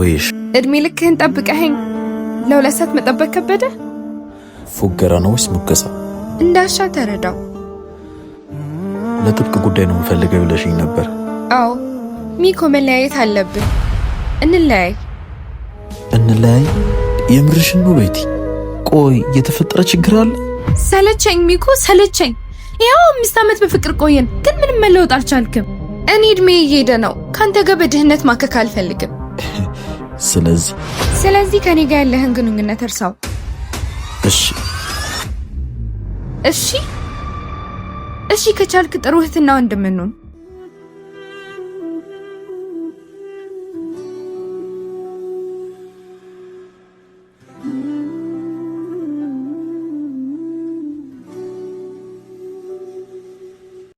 ቆይሽ? እድሜ ልክህን ጠብቀኸኝ ለሁለት ሰዓት መጠበቅ ከበደ? ፉገራ ነው ወይስ ሙገሳ? እንዳሻ ተረዳው። ለጥብቅ ጉዳይ ነው የምፈልገው ብለሽኝ ነበር። አዎ ሚኮ፣ መለያየት አለብን። እንለያይ። የምርሽን ነው ቤቲ? ቆይ የተፈጠረ ችግር አለ? ሰለቸኝ ሚኮ፣ ሰለቸኝ። ያው 5 ዓመት በፍቅር ቆየን፣ ግን ምንም መለወጥ አልቻልክም። እኔ እድሜ እየሄደ ነው። ካንተ ጋር በድህነት ማከክ አልፈልግም። ስለዚህ ከኔ ጋር ያለህን ግንኙነት እርሳው። እሺ ከቻልክ ጥሩ እህትና ወንድም እንሁን።